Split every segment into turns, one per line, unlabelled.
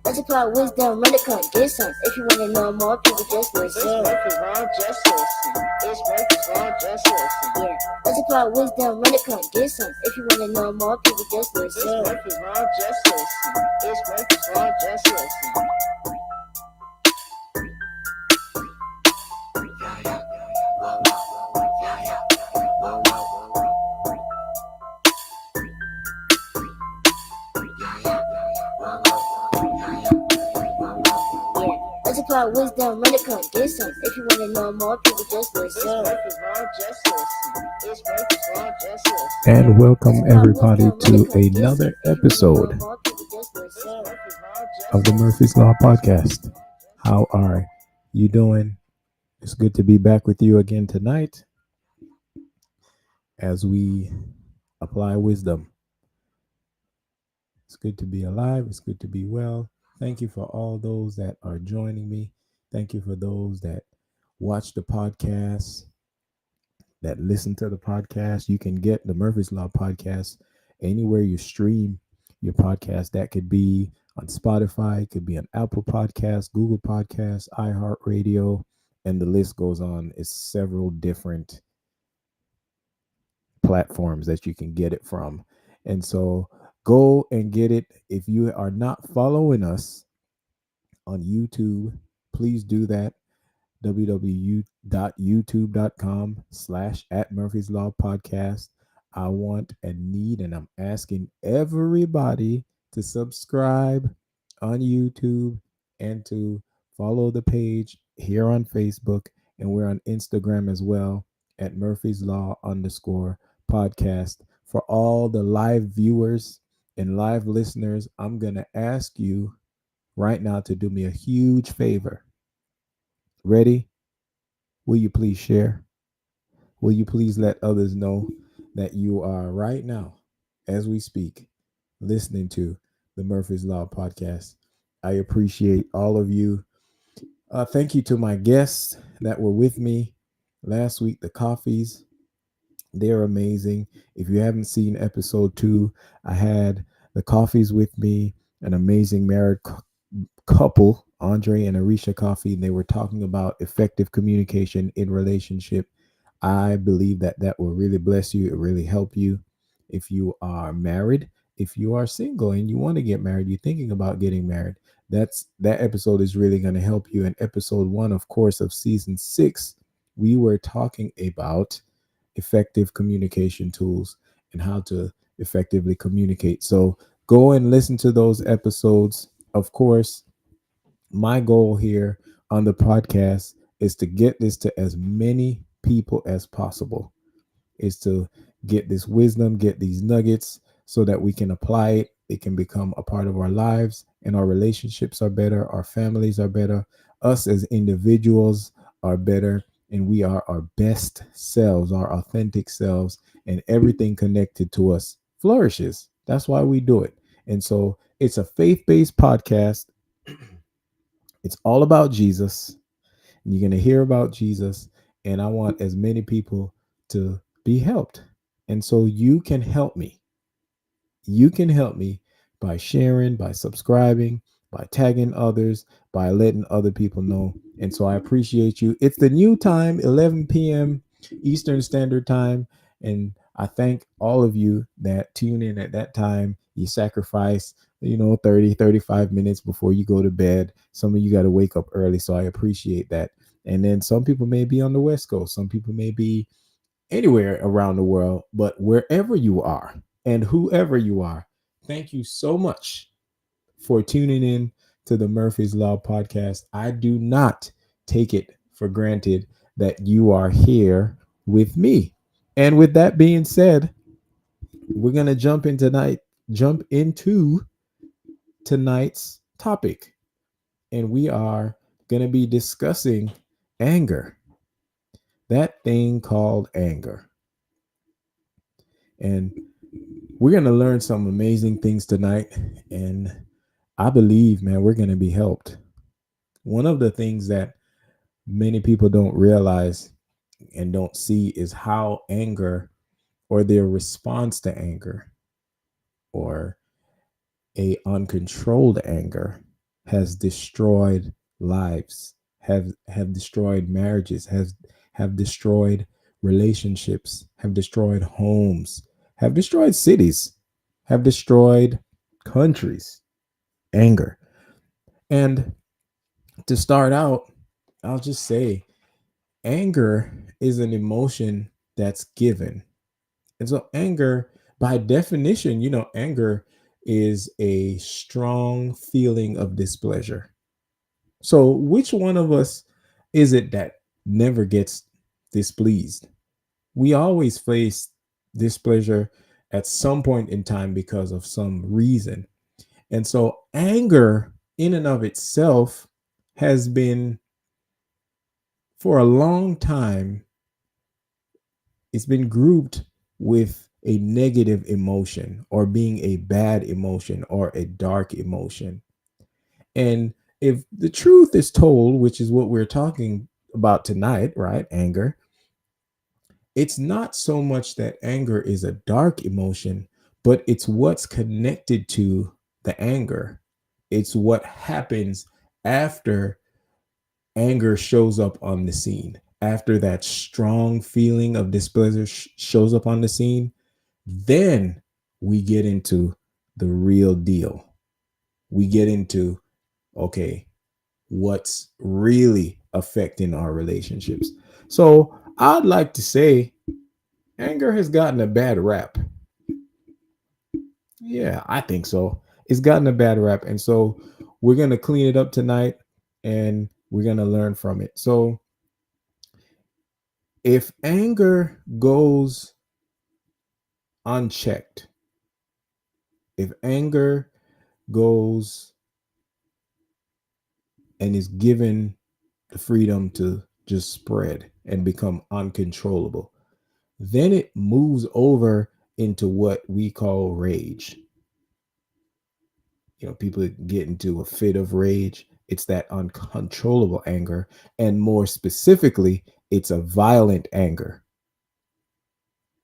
Let's apply wisdom, run it, come get some. If you wanna know more, people just listen.
It's Murphy's Law, just listen. It's Murphy's Law, just listen.
Yeah, let's apply wisdom, run it, come get some. If you wanna know more, people just listen.
It's Murphy's Law, just listen. It's Murphy's Law, just listen.
Let's apply wisdom, run it, come get some. If you wanna know more, people just listen.
It's Murphy's Law, just listen. It's Murphy's Law, just listen.
And welcome everybody to another episode of the Murphy's Law Podcast. How are you doing? It's good to be back with you again tonight as we apply wisdom. It's good to be alive. It's good to be well. Thank you for all those that are joining me. Thank you for those that watch the podcast, that listen to the podcast. You can get the Murphy's Law Podcast anywhere you stream your podcast. That could be on Spotify, it could be on Apple Podcasts, Google Podcasts, iHeartRadio, and the list goes on. It's several different platforms that you can get it from. And so go and get it. If you are not following us on YouTube, please do that. www.youtube.com/@Murphy's Law Podcast. I want and need, and I'm asking everybody to subscribe on YouTube and to follow the page here on Facebook. And we're on Instagram as well at Murphy's Law_podcast. For all the live viewers and live listeners, I'm going to ask you right now to do me a huge favor. Ready? Will you please share? Will you please let others know that you are right now, as we speak, listening to the Murphy's Law Podcast? I appreciate all of you. Thank you to my guests that were with me last week, the Coffees. They're amazing. If you haven't seen episode 2, I had the Coffees with me, an amazing married couple, Andre and Arisha Coffee, and they were talking about effective communication in relationship. I believe that that will really bless you. It really help you if you are married. If you are single and you want to get married, you're thinking about getting married, that episode is really going to help you. In episode 1, of course, of season 6, we were talking about effective communication tools and how to effectively communicate. So go and listen to those episodes. Of course, my goal here on the podcast is to get this to as many people as possible, is to get this wisdom, get these nuggets so that we can apply it. It can become a part of our lives, and our relationships are better. Our families are better. Us as individuals are better. and we are our best selves, our authentic selves, and everything connected to us flourishes. That's why we do it. And so it's a faith based podcast. It's all about Jesus. You're going to hear about Jesus, and I want as many people to be helped. And so you can help me. You can help me by sharing, by subscribing, by tagging others, by letting other people know. And so I appreciate you. It's the new time, 11 p.m. Eastern Standard Time. And I thank all of you that tune in at that time. You sacrifice, 30, 35 minutes before you go to bed. Some of you got to wake up early. So I appreciate that. And then some people may be on the West Coast. Some people may be anywhere around the world, but wherever you are and whoever you are, thank you so much for tuning in to the Murphy's Law podcast. I do not take it for granted that you are here with me. And with that being said, we're going to jump into tonight's topic. And we are going to be discussing anger. That thing called anger. And we're going to learn some amazing things tonight. And I believe, man, we're going to be helped. One of the things that many people don't realize and don't see is how anger or their response to anger or a uncontrolled anger has destroyed lives, have destroyed marriages, have destroyed relationships, have destroyed homes, have destroyed cities, have destroyed countries. Anger. And to start out, I'll just say anger is an emotion that's given. And so anger, by definition, anger is a strong feeling of displeasure. So which one of us is it that never gets displeased? We always face displeasure at some point in time because of some reason. And so anger in and of itself has been, for a long time, it's been grouped with a negative emotion or being a bad emotion or a dark emotion. And if the truth is told, which is what we're talking about tonight, right? Anger, it's not so much that anger is a dark emotion, but it's what's connected to the anger. It's what happens after anger shows up on the scene. After that strong feeling of displeasure shows up on the scene, then we get into the real deal. We get into, okay, what's really affecting our relationships. So I'd like to say anger has gotten a bad rap. Yeah, I think so. It's gotten a bad rap. And so we're going to clean it up tonight and we're going to learn from it. So if anger goes unchecked, if anger goes and is given the freedom to just spread and become uncontrollable, then it moves over into what we call rage. People get into a fit of rage. It's that uncontrollable anger. And more specifically, it's a violent anger.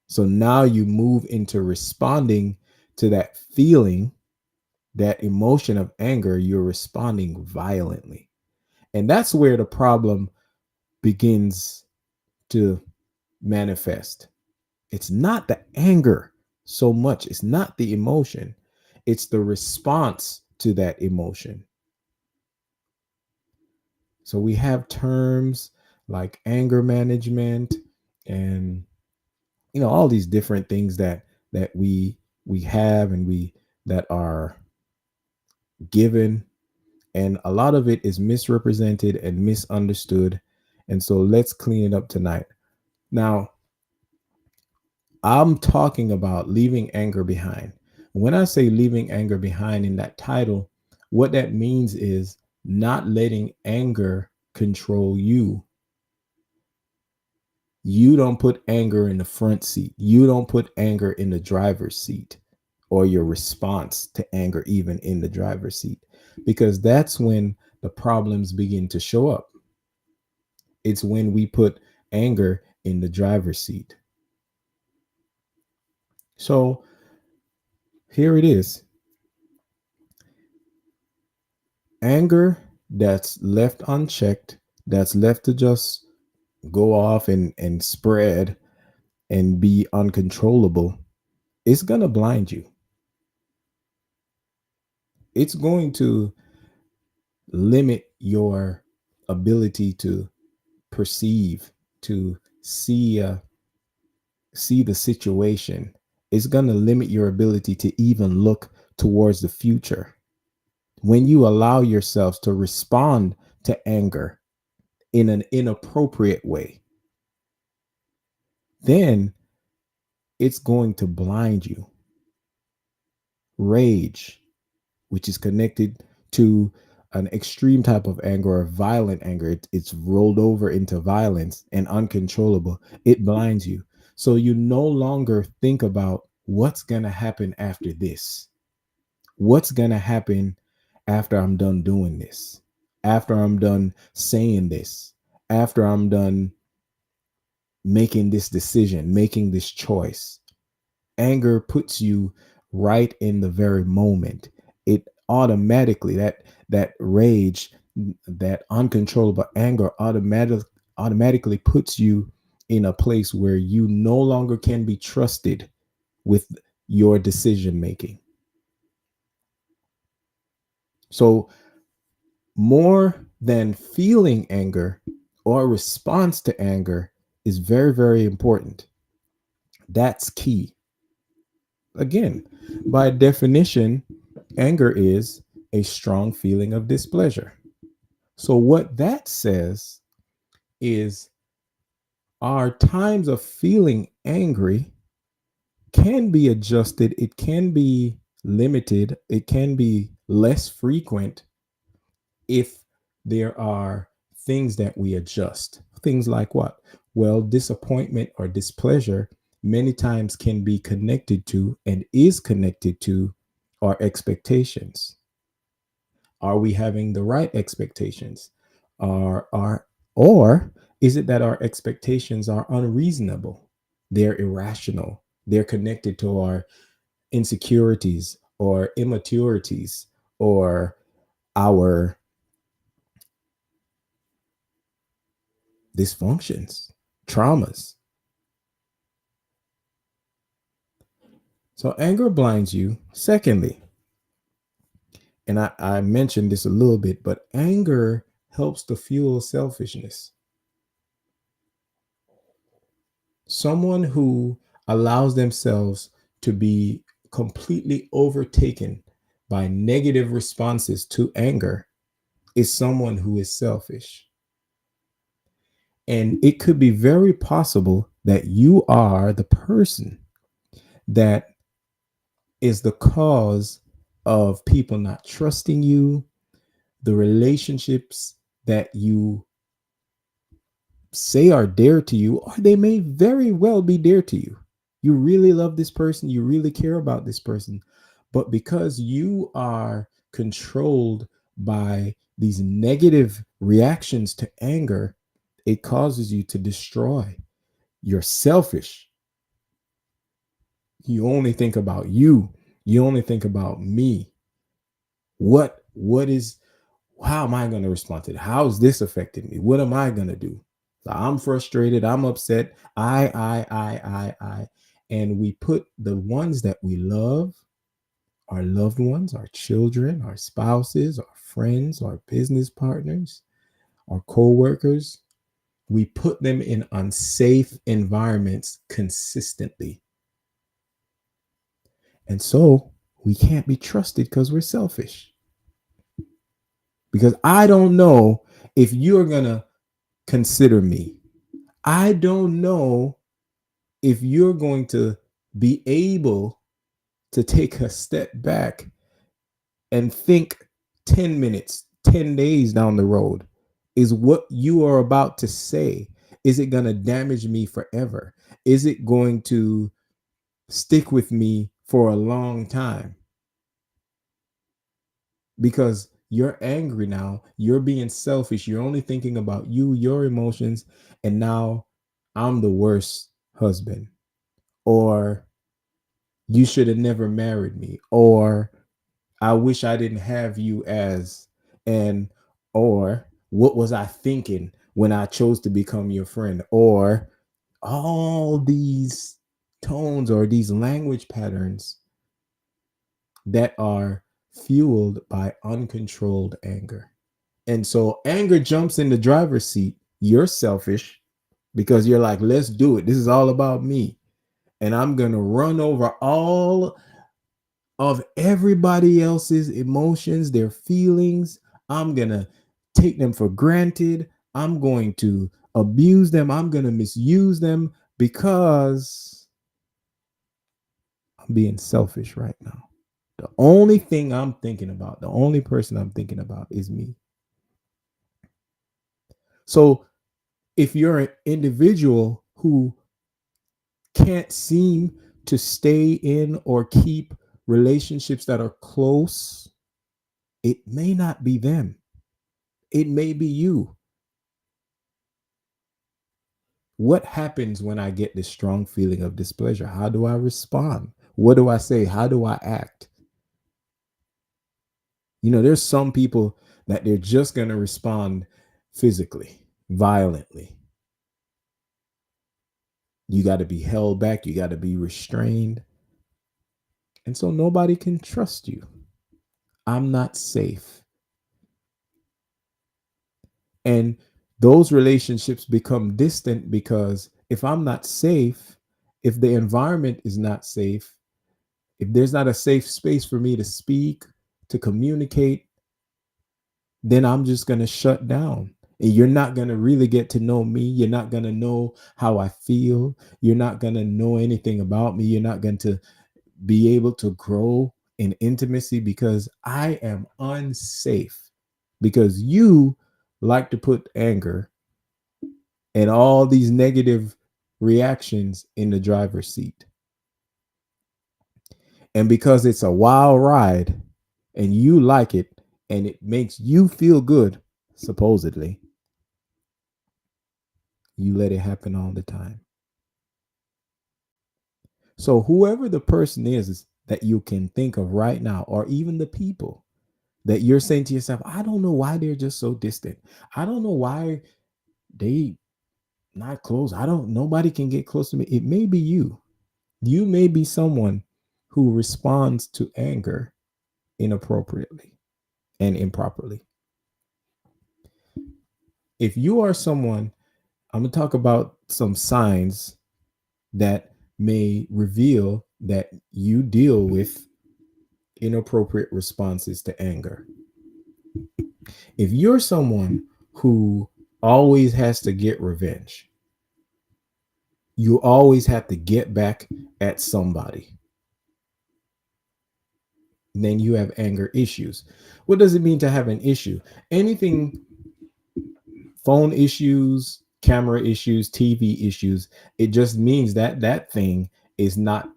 So now you move into responding to that feeling, that emotion of anger. You're responding violently. And that's where the problem begins to manifest. It's not the anger so much. It's not the emotion. It's the response to that emotion. So we have terms like anger management and all these different things that we have and we that are given, and a lot of it is misrepresented and misunderstood. And so let's clean it up tonight. Now, I'm talking about leaving anger behind. When I say leaving anger behind in that title, what that means is not letting anger control you. You don't put anger in the front seat. You don't put anger in the driver's seat, or your response to anger even in the driver's seat, because that's when the problems begin to show up. It's when we put anger in the driver's seat. So here it is. Anger that's left unchecked, that's left to just go off and spread and be uncontrollable, it's going to blind you. It's going to limit your ability to perceive, to see the situation. It's going to limit your ability to even look towards the future. When you allow yourselves to respond to anger in an inappropriate way, then it's going to blind you. Rage, which is connected to an extreme type of anger or violent anger, it's rolled over into violence and uncontrollable. It blinds you. So you no longer think about what's going to happen after this. What's going to happen after I'm done doing this? After I'm done saying this? After I'm done making this decision, making this choice? Anger puts you right in the very moment. It automatically, that rage, that uncontrollable anger automatically puts you in a place where you no longer can be trusted with your decision making. So more than feeling anger or response to anger is very, very important. That's key. Again, by definition, anger is a strong feeling of displeasure. So, what that says is our times of feeling angry can be adjusted, it can be limited, it can be less frequent if there are things that we adjust. Things like what? Well, disappointment or displeasure many times can be connected to and is connected to our expectations. Are we having the right expectations? Are or is it that our expectations are unreasonable? They're irrational. They're connected to our insecurities or immaturities or our dysfunctions, traumas. So anger blinds you. Secondly, and I mentioned this a little bit, but anger helps to fuel selfishness. Someone who allows themselves to be completely overtaken by negative responses to anger is someone who is selfish. And it could be very possible that you are the person that is the cause of people not trusting you, the relationships that you say are dear to you, or they may very well be dear to you. You really love this person, you really care about this person, but because you are controlled by these negative reactions to anger, it causes you to destroy. You're selfish. You only think about you. You only think about me. What is how am I going to respond to it? How is this affecting me? What am I going to do? So I'm frustrated. I'm upset. I. And we put the ones that we love, our loved ones, our children, our spouses, our friends, our business partners, our co-workers, we put them in unsafe environments consistently. And so we can't be trusted because we're selfish. Because I don't know if you're going to consider me. I don't know if you're going to be able to take a step back and think 10 minutes, 10 days down the road. Is what you are about to say, Is it going to damage me forever? Is it going to stick with me for a long time? Because you're angry now, you're being selfish, you're only thinking about you, your emotions, and now I'm the worst husband, or you should have never married me, or I wish I didn't have you as, and or what was I thinking when I chose to become your friend, or all these tones or these language patterns that are fueled by uncontrolled anger. And so anger jumps in the driver's seat. You're selfish because you're like, let's do it. This is all about me. And I'm going to run over all of everybody else's emotions, their feelings. I'm going to take them for granted. I'm going to abuse them. I'm going to misuse them because I'm being selfish right now. The only thing I'm thinking about, the only person I'm thinking about is me. So if you're an individual who can't seem to stay in or keep relationships that are close, it may not be them. It may be you. What happens when I get this strong feeling of displeasure? How do I respond? What do I say? How do I act? There's some people that they're just going to respond physically, violently. You got to be held back. You got to be restrained. And so nobody can trust you. I'm not safe. And those relationships become distant because if I'm not safe, if the environment is not safe, if there's not a safe space for me to speak, to communicate, then I'm just going to shut down. And you're not going to really get to know me. You're not going to know how I feel. You're not going to know anything about me. You're not going to be able to grow in intimacy because I am unsafe. Because you like to put anger and all these negative reactions in the driver's seat. And because it's a wild ride and you like it and it makes you feel good, supposedly, you let it happen all the time. So, whoever the person is that you can think of right now, or even the people that you're saying to yourself, I don't know why they're just so distant. I don't know why they not close. Nobody can get close to me. It may be you. You may be someone who responds to anger inappropriately and improperly. If you are someone, I'm going to talk about some signs that may reveal that you deal with inappropriate responses to anger. If you're someone who always has to get revenge, you always have to get back at somebody, then you have anger issues. What does it mean to have an issue? Anything, phone issues, camera issues, TV issues, it just means that that thing is not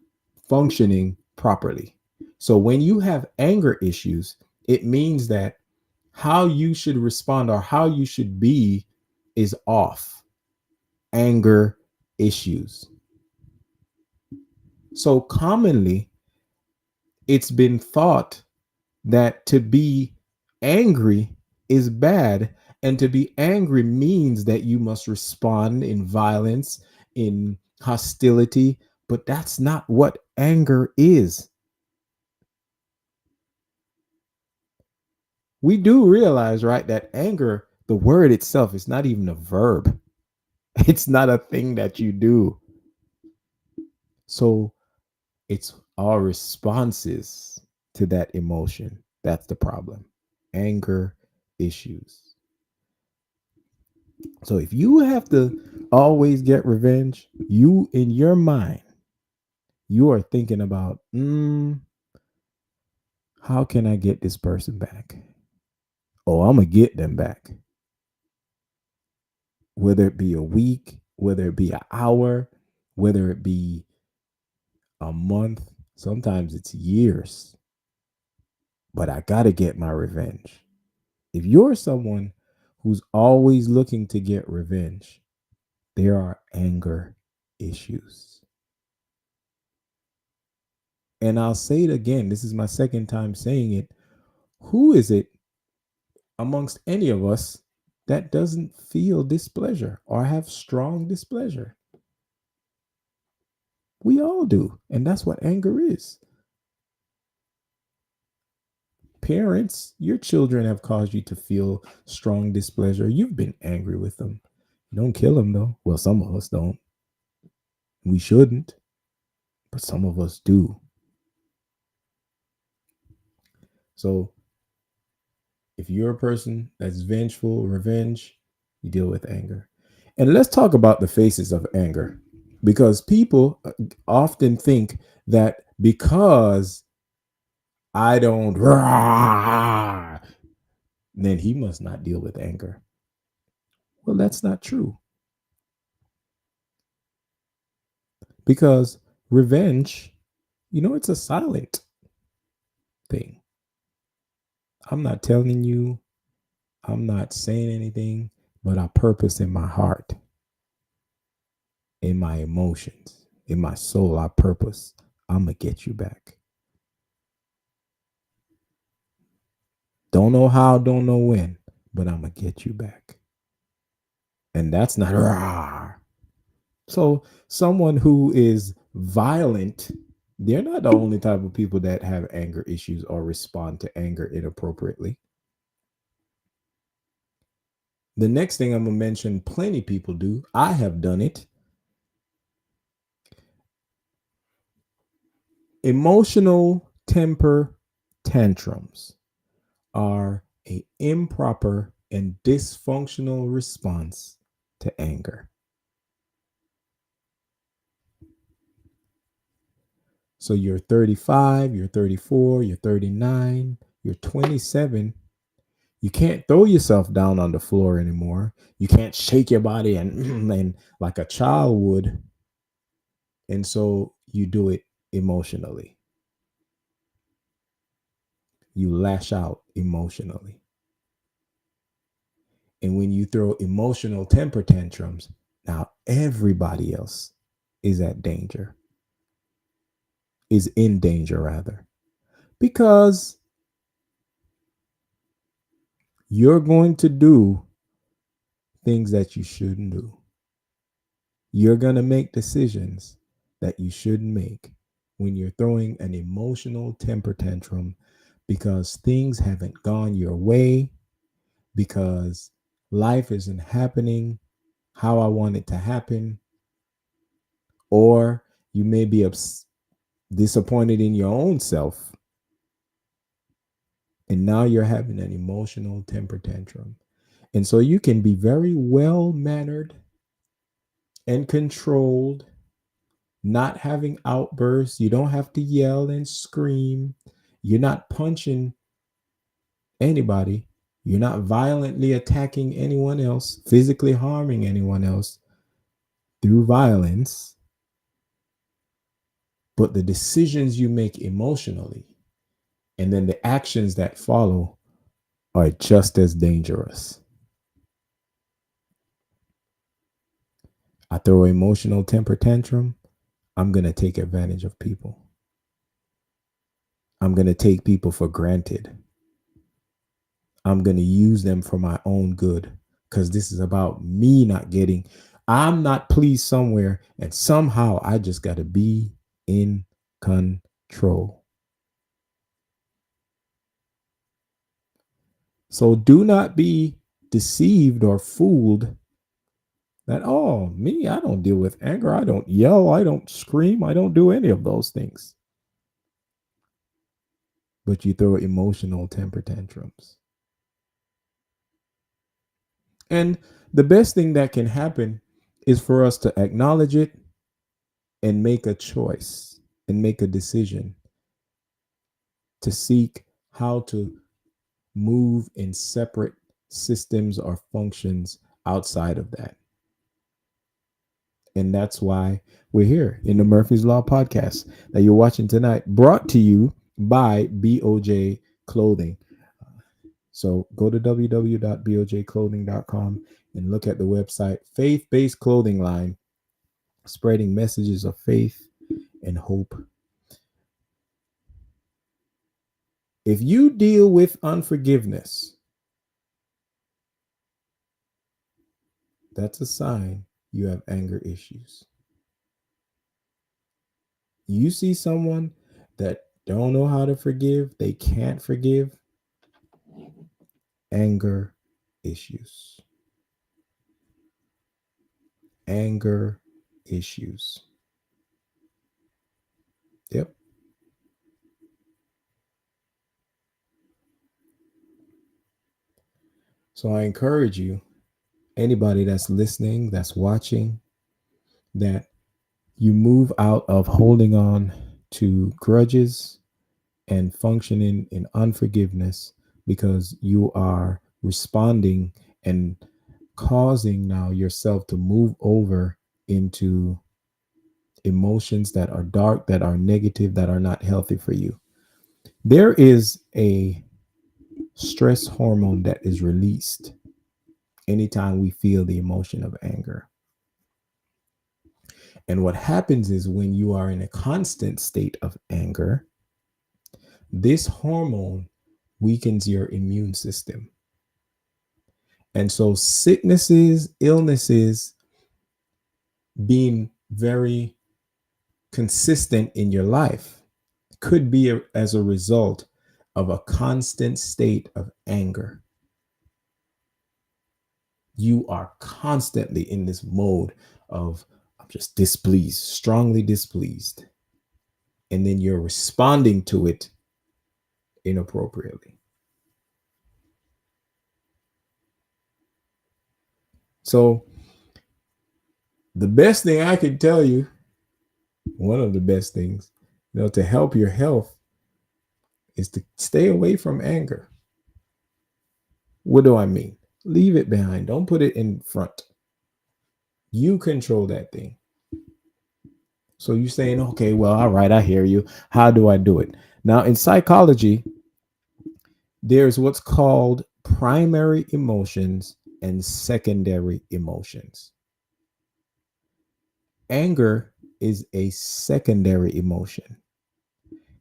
functioning properly. So when you have anger issues, it means that how you should respond or how you should be is off. Anger issues. So commonly, it's been thought that to be angry is bad, and to be angry means that you must respond in violence, in hostility, but that's not what anger is. We do realize, right, that anger, the word itself, is not even a verb. It's not a thing that you do. So it's our responses to that emotion. That's the problem. Anger issues. So if you have to always get revenge, you in your mind, you are thinking about, how can I get this person back? Oh, I'm gonna get them back. whether it be a week, whether it be an hour, whether it be a month, sometimes it's years. But I got to get my revenge. If you're someone who's always looking to get revenge, there are anger issues. And I'll say it again. This is my second time saying it. Who is it amongst any of us that doesn't feel displeasure or have strong displeasure? We all do. And that's what anger is. Parents, your children have caused you to feel strong displeasure. You've been angry with them. Don't kill them, though. Well, some of us don't. We shouldn't, but some of us do. So if you're a person that's vengeful, revenge, you deal with anger. And let's talk about the faces of anger, because people often think that because I don't, then he must not deal with anger. Well, that's not true, because revenge, it's a silent thing. I'm not telling you, I'm not saying anything, but I purpose in my heart, in my emotions, in my soul, I purpose. I'm going to get you back. Don't know how, don't know when, but I'm going to get you back. And that's not rah. So, someone who is violent, they're not the only type of people that have anger issues or respond to anger inappropriately. The next thing I'm going to mention, plenty people do. I have done it. Emotional temper tantrums are a improper and dysfunctional response to anger. So you're 35, you're 34, you're 39, you're 27. You can't throw yourself down on the floor anymore. You can't shake your body and like a child would. And so you do it emotionally. You lash out emotionally. And when you throw emotional temper tantrums, now everybody else is at danger, is in danger rather, because you're going to do things that you shouldn't do. You're going to make decisions that you shouldn't make when you're throwing an emotional temper tantrum because things haven't gone your way, because life isn't happening how I want it to happen, or you may be disappointed in your own self. And now you're having an emotional temper tantrum. And so you can be very well mannered and controlled, not having outbursts. You don't have to yell and scream. You're not punching anybody. You're not violently attacking anyone else, physically harming anyone else through violence. But the decisions you make emotionally and then the actions that follow are just as dangerous. I throw an emotional temper tantrum, I'm going to take advantage of people. I'm going to take people for granted. I'm going to use them for my own good because this is about me not getting, I'm not pleased somewhere, and somehow I just got to be in control. So do not be deceived or fooled that, oh, me, I don't deal with anger. I don't yell. I don't scream. I don't do any of those things. But you throw emotional temper tantrums. And the best thing that can happen is for us to acknowledge it and make a choice and make a decision to seek how to move in separate systems or functions outside of that. And that's why we're here in the Murphy's Law podcast that you're watching tonight, brought to you by BOJ Clothing. So go to www.bojclothing.com and look at the website, faith based clothing line, spreading messages of faith and hope. If you deal with unforgiveness, that's a sign you have anger issues. You see someone that don't know how to forgive, they can't forgive, anger issues. Anger issues. Yep. So I encourage you, anybody that's listening, that's watching, that you move out of holding on to grudges and functioning in unforgiveness because you are responding and causing now yourself to move over into emotions that are dark, that are negative, that are not healthy for you. There is a stress hormone that is released anytime we feel the emotion of anger. And what happens is when you are in a constant state of anger, this hormone weakens your immune system. And so sicknesses, illnesses being very consistent in your life could be as a result of a constant state of anger. You are constantly in this mode of, I'm just displeased, strongly displeased. And then you're responding to it inappropriately. So, the best thing I could tell you, one of the best things, to help your health is to stay away from anger. What do I mean? Leave it behind. Don't put it in front. You control that thing. So you're saying, okay, well, all right, I hear you. How do I do it? Now, in psychology, there's what's called primary emotions and secondary emotions. Anger is a secondary emotion.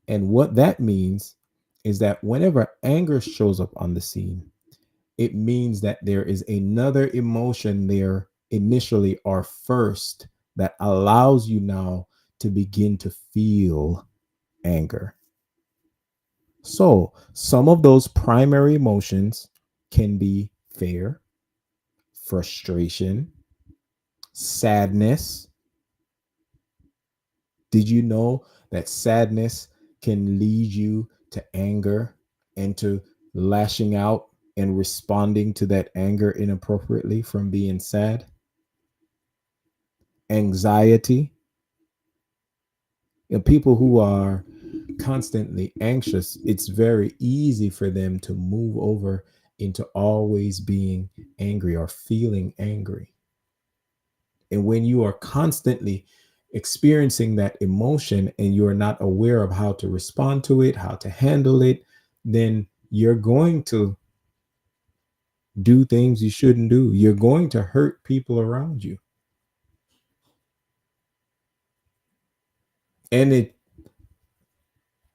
And what that means is that whenever anger shows up on the scene, it means that there is another emotion there initially or first that allows you now to begin to feel anger. So, some of those primary emotions can be fear, frustration, sadness. Did you know that sadness can lead you to anger and to lashing out and responding to that anger inappropriately from being sad? Anxiety. People who are constantly anxious, it's very easy for them to move over into always being angry or feeling angry. And when you are constantly experiencing that emotion and you're not aware of how to respond to it, how to handle it, then you're going to do things you shouldn't do. You're going to hurt people around you. And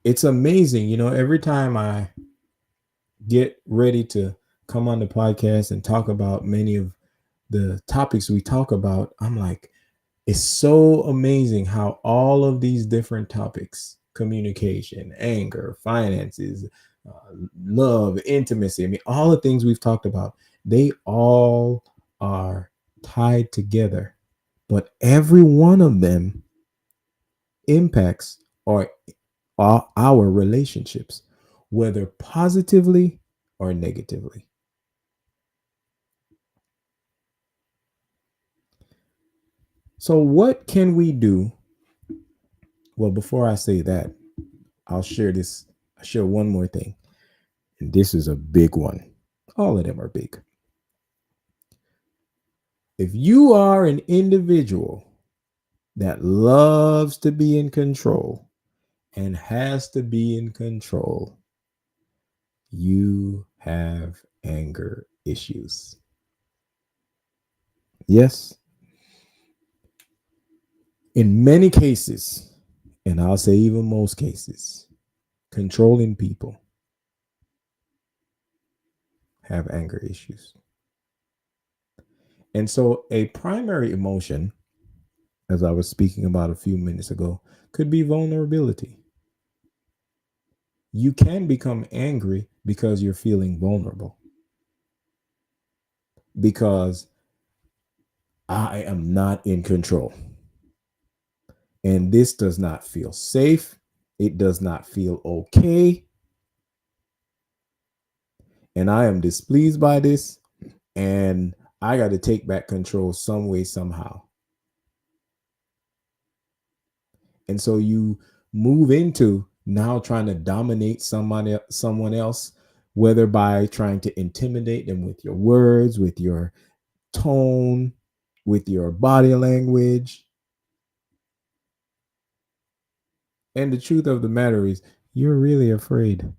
it's amazing, every time I get ready to come on the podcast and talk about many of the topics we talk about, I'm like, it's so amazing how all of these different topics, communication, anger, finances, love, intimacy, I mean, all the things we've talked about, they all are tied together. But every one of them impacts our relationships, whether positively or negatively. So, what can we do? Well, before I say that, I'll share one more thing. And this is a big one. All of them are big. If you are an individual that loves to be in control and has to be in control, you have anger issues. Yes, in many cases, and I'll say even most cases, controlling people have anger issues. And so, a primary emotion, as I was speaking about a few minutes ago, could be vulnerability. You can become angry because you're feeling vulnerable, because I am not in control. And this does not feel safe. It does not feel okay. And I am displeased by this. And I got to take back control some way, somehow. And so you move into now trying to dominate someone else, whether by trying to intimidate them with your words, with your tone, with your body language. And the truth of the matter is, you're really afraid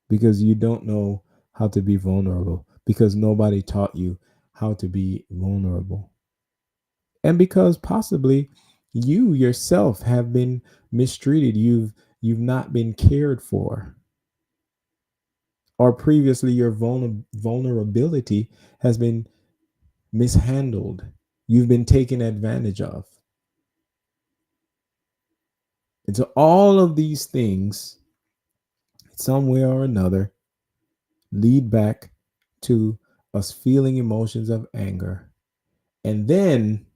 because you don't know how to be vulnerable, because nobody taught you how to be vulnerable. And because possibly you yourself have been mistreated, you've not been cared for, or previously your vulnerability has been mishandled, you've been taken advantage of. And so all of these things, somewhere or another, lead back to us feeling emotions of anger. And then,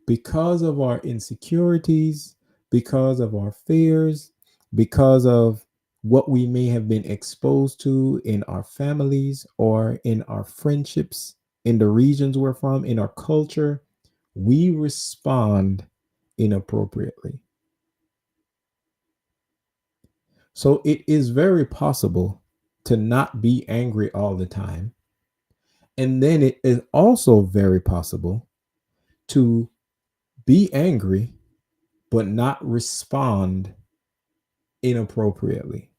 because of our insecurities, because of our fears, because of what we may have been exposed to in our families or in our friendships, in the regions we're from, in our culture, we respond inappropriately. So it is very possible to not be angry all the time. And then it is also very possible to be angry but not respond inappropriately.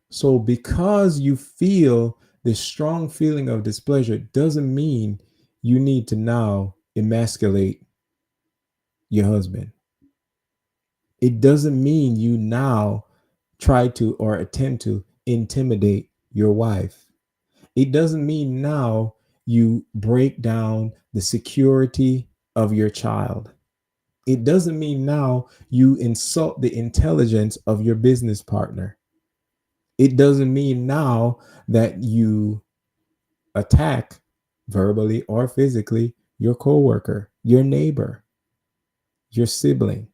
So because you feel this strong feeling of displeasure doesn't mean you need to now emasculate your husband. It doesn't mean you now try to or attempt to intimidate your wife. It doesn't mean now you break down the security of your child. It doesn't mean now you insult the intelligence of your business partner. It doesn't mean now that you attack verbally or physically your coworker, your neighbor, your sibling.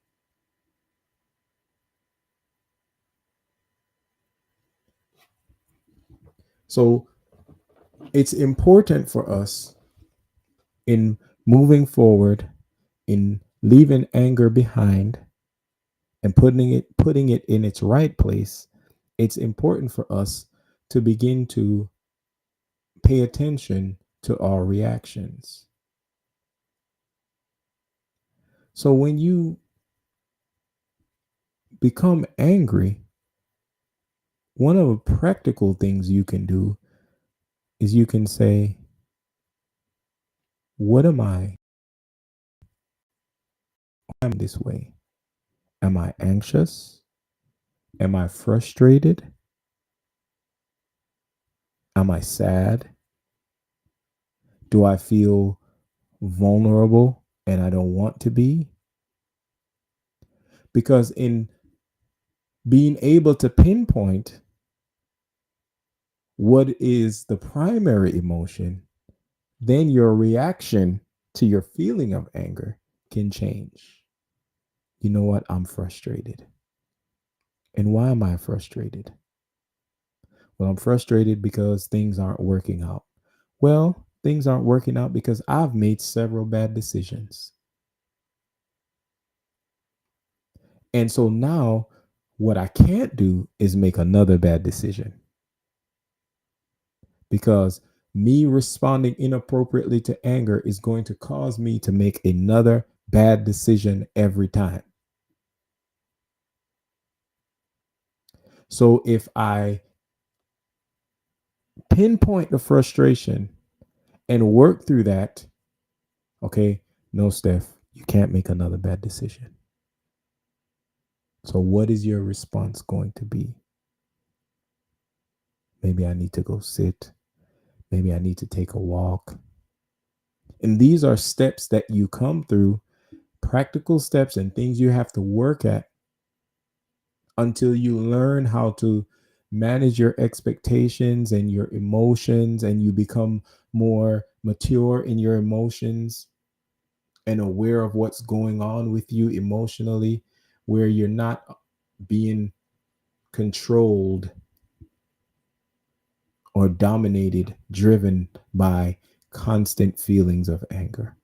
So it's important for us in moving forward, in leaving anger behind and putting it in its right place. It's important for us to begin to pay attention to our reactions. So when you become angry, one of the practical things you can do is you can say, what am I? I'm this way. Am I anxious? Am I frustrated? Am I sad? Do I feel vulnerable and I don't want to be? Because in being able to pinpoint what is the primary emotion, then your reaction to your feeling of anger can change. You know what? I'm frustrated. And why am I frustrated? Well, I'm frustrated because things aren't working out. Well, things aren't working out because I've made several bad decisions. And so now what I can't do is make another bad decision because Me responding inappropriately to anger is going to cause me to make another bad decision every time. So if I pinpoint the frustration and work through that, okay, no, Steph, you can't make another bad decision. So what is your response going to be? Maybe I need to go sit. Maybe I need to take a walk. And these are steps that you come through, practical steps and things you have to work at until you learn how to manage your expectations and your emotions, and you become more mature in your emotions and aware of what's going on with you emotionally, where you're not being controlled or dominated, driven by constant feelings of anger.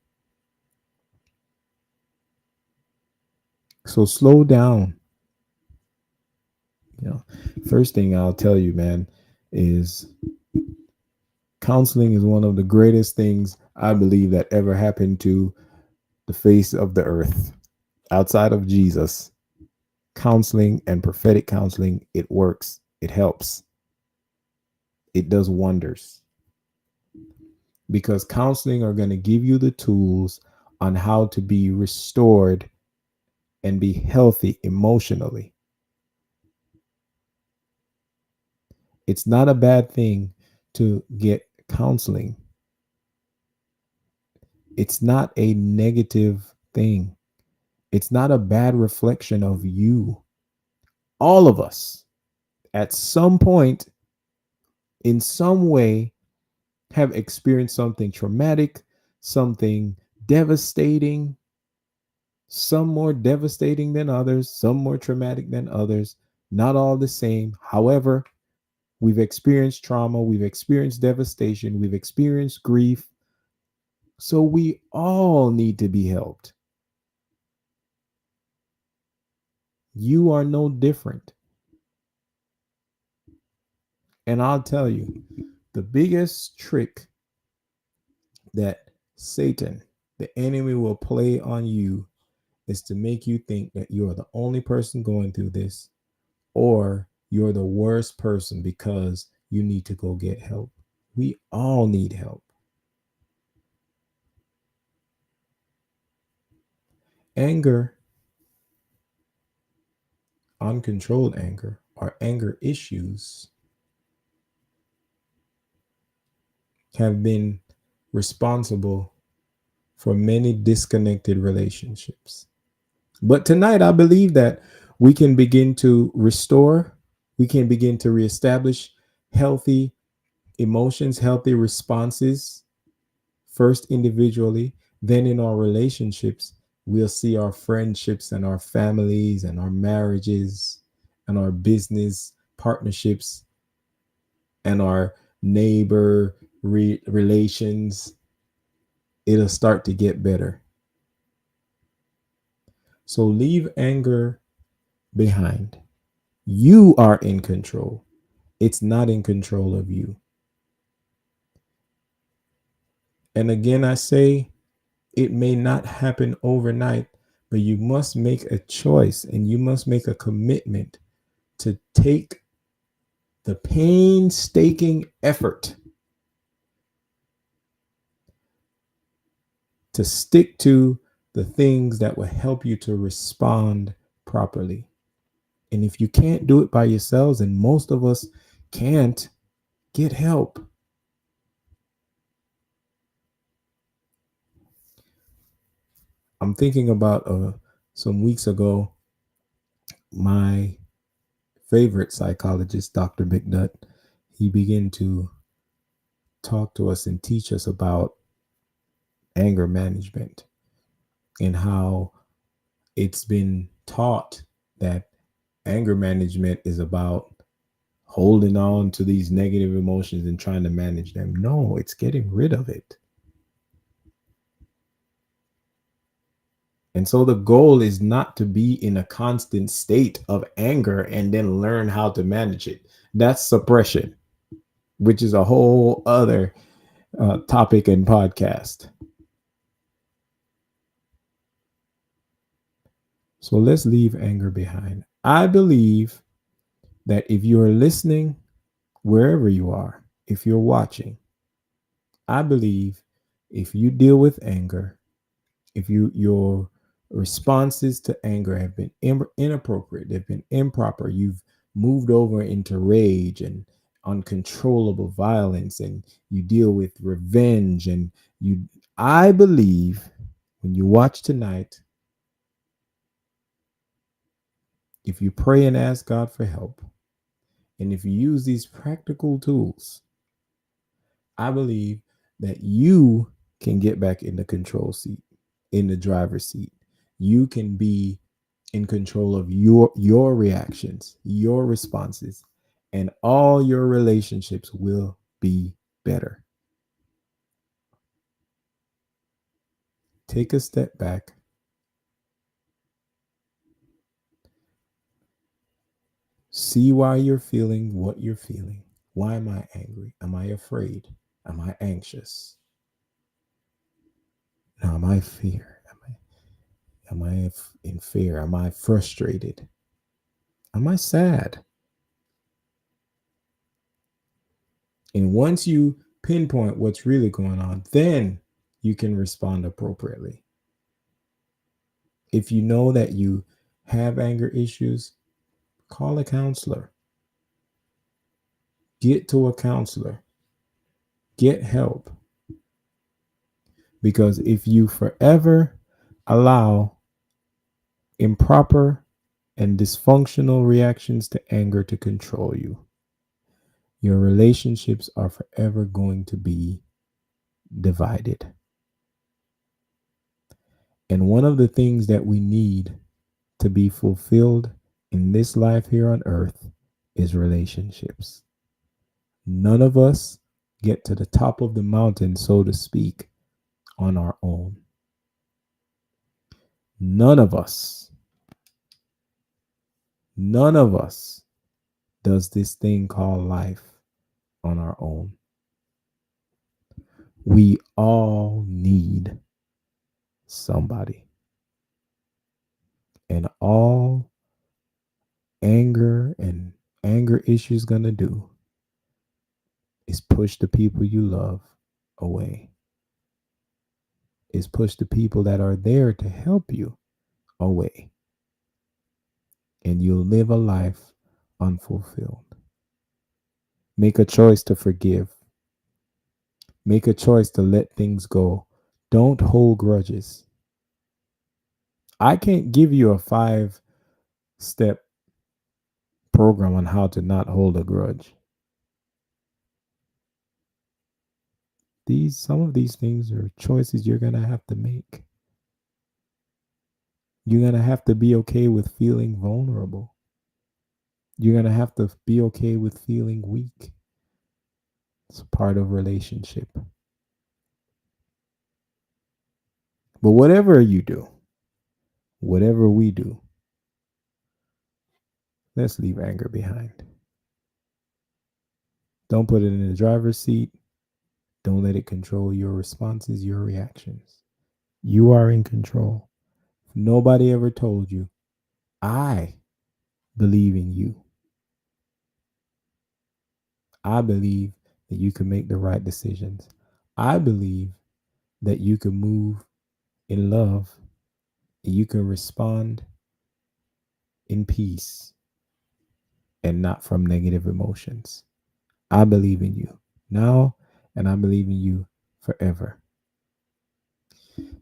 So slow down. You know, first thing I'll tell you, man, is counseling is one of the greatest things I believe that ever happened to the face of the earth. Outside of Jesus, counseling and prophetic counseling, it works, it helps, it does wonders, because counseling are going to give you the tools on how to be restored and be healthy emotionally. It's not a bad thing to get counseling. It's not a negative thing. It's not a bad reflection of you. All of us, at some point, in some way, have experienced something traumatic, something devastating, some more devastating than others, some more traumatic than others, not all the same. However, we've experienced trauma, we've experienced devastation, we've experienced grief. So we all need to be helped. You are no different. And I'll tell you, the biggest trick that Satan, the enemy, will play on you is to make you think that you're the only person going through this, or you're the worst person because you need to go get help. We all need help. Anger, uncontrolled anger, or anger issues have been responsible for many disconnected relationships. But tonight, I believe that we can begin to restore, we can begin to reestablish healthy emotions, healthy responses, first individually, then in our relationships. We'll see our friendships and our families and our marriages and our business partnerships and our neighbor relations. It'll start to get better. So leave anger behind. You are in control. It's not in control of you. And again, I say it may not happen overnight, but you must make a choice and you must make a commitment to take the painstaking effort to stick to the things that will help you to respond properly. And if you can't do it by yourselves, and most of us can't, get help. I'm thinking about some weeks ago, my favorite psychologist, Dr. McNutt, he began to talk to us and teach us about anger management and how it's been taught that anger management is about holding on to these negative emotions and trying to manage them. No, it's getting rid of it. And so the goal is not to be in a constant state of anger and then learn how to manage it. That's suppression, which is a whole other. topic and podcast. So let's leave anger behind. I believe that if you're listening, wherever you are, if you're watching, I believe if you deal with anger, if your responses to anger have been inappropriate, they've been improper, you've moved over into rage and uncontrollable violence, and you deal with revenge, and you, I believe when you watch tonight, if you pray and ask God for help, and if you use these practical tools, I believe that you can get back in the control seat, in the driver's seat. You can be in control of your reactions, your responses, and all your relationships will be better. Take a step back. See why you're feeling what you're feeling. Why am I angry? Am I afraid? Am I anxious? Now, am I fear? Am I in fear? Am I frustrated? Am I sad? And once you pinpoint what's really going on, then you can respond appropriately. If you know that you have anger issues, call a counselor. Get to a counselor. Get help. Because if you forever allow improper and dysfunctional reactions to anger to control you, your relationships are forever going to be divided. And one of the things that we need to be fulfilled in this life here on earth is relationships. None of us get to the top of the mountain, so to speak, on our own. None of us, none of us does this thing called life on our own. We all need somebody. And all anger and anger issues gonna do is push the people you love away. Is push the people that are there to help you away. And you'll live a life unfulfilled. Make a choice to forgive. Make a choice to let things go. Don't hold grudges. I can't give you a 5-step program on how to not hold a grudge. Some of these things are choices you're going to have to make. You're going to have to be okay with feeling vulnerable. You're going to have to be okay with feeling weak. It's part of relationship. But whatever you do, whatever we do, let's leave anger behind. Don't put it in the driver's seat. Don't let it control your responses, your reactions. You are in control. If nobody ever told you, I believe in you. I believe that you can make the right decisions. I believe that you can move in love and you can respond in peace and not from negative emotions. I believe in you now, and I believe in you forever.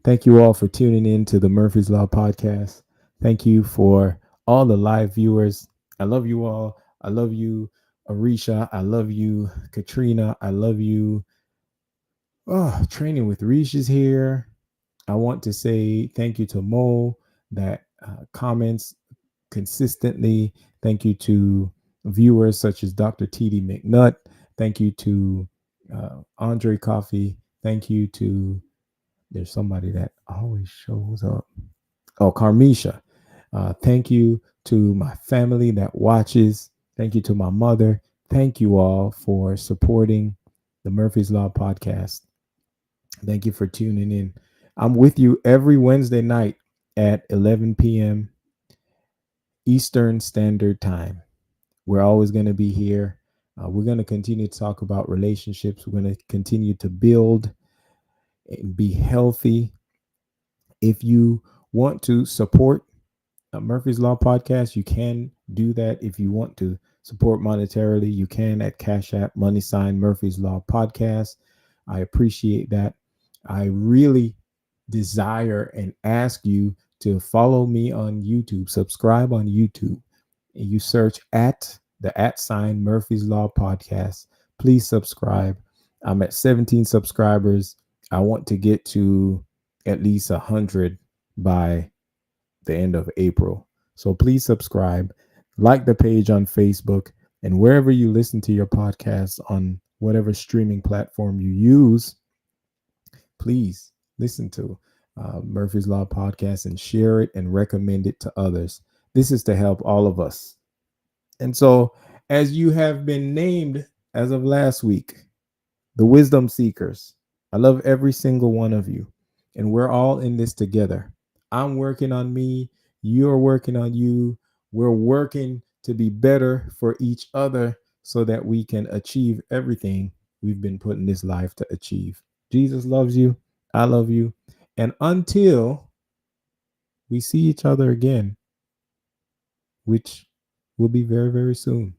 Thank you all for tuning in to the Murphy's Law podcast. Thank you for all the live viewers. I love you all. I love you, Arisha. I love you, Katrina. I love you. Oh, Training with Rish is here. I want to say thank you to Mo that comments consistently. Thank you to viewers such as Dr. T.D. McNutt. Thank you to Andre Coffee. Thank you to, there's somebody that always shows up. Oh, Carmisha. Thank you to my family that watches. Thank you to my mother. Thank you all for supporting the Murphy's Law podcast. Thank you for tuning in. I'm with you every Wednesday night at 11 p.m. Eastern Standard Time. We're always going to be here. We're going to continue to talk about relationships. We're going to continue to build and be healthy. If you want to support Murphy's Law podcast, you can do that. If you want to support monetarily, you can at Cash App money sign Murphy's Law podcast. I appreciate that. I really desire and ask you to follow me on YouTube, subscribe on YouTube. You search at the at sign Murphy's Law podcast. Please subscribe. I'm at 17 subscribers. I want to get to at least 100 by the end of April. So please subscribe, like the page on Facebook, and wherever you listen to your podcasts on whatever streaming platform you use, please listen to Murphy's Law podcast and share it and recommend it to others. This is to help all of us. And so, as you have been named as of last week, the wisdom seekers, I love every single one of you. And we're all in this together. I'm working on me. You're working on you. We're working to be better for each other so that we can achieve everything we've been put in this life to achieve. Jesus loves you. I love you. And until we see each other again, which will be very, very soon,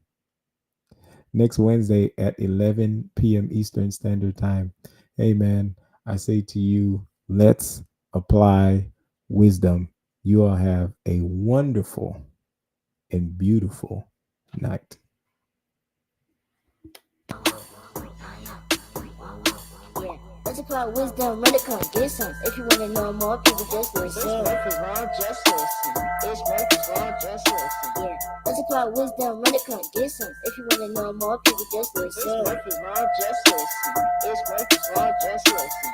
next Wednesday at 11 p.m. Eastern Standard Time. Hey, man, I say to you, let's apply wisdom. You all have a wonderful and beautiful night.
Yeah, let's apply wisdom, really come get some. If you wanna know more, people just
It's
listen.
Murphy's Law, just listen. It's Murphy's Law, just listen.
Yeah, let's apply wisdom, really come get some. If you wanna know more, people just
It's
listen.
Murphy's Law, just listen. It's Murphy's Law, just listen.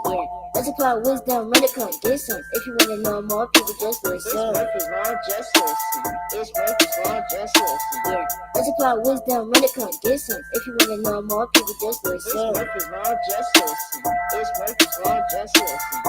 Yeah, let's apply wisdom, really come get some. If you wanna know more, people just
It's
listen.
Murphy's Law, just listen. It's Murphy's Law, just listen.
Yeah, let's apply wisdom, really come get some. If you wanna know more, people just
It's
listen.
Murphy's Law, just listen. It's Murphy's Law, just listen.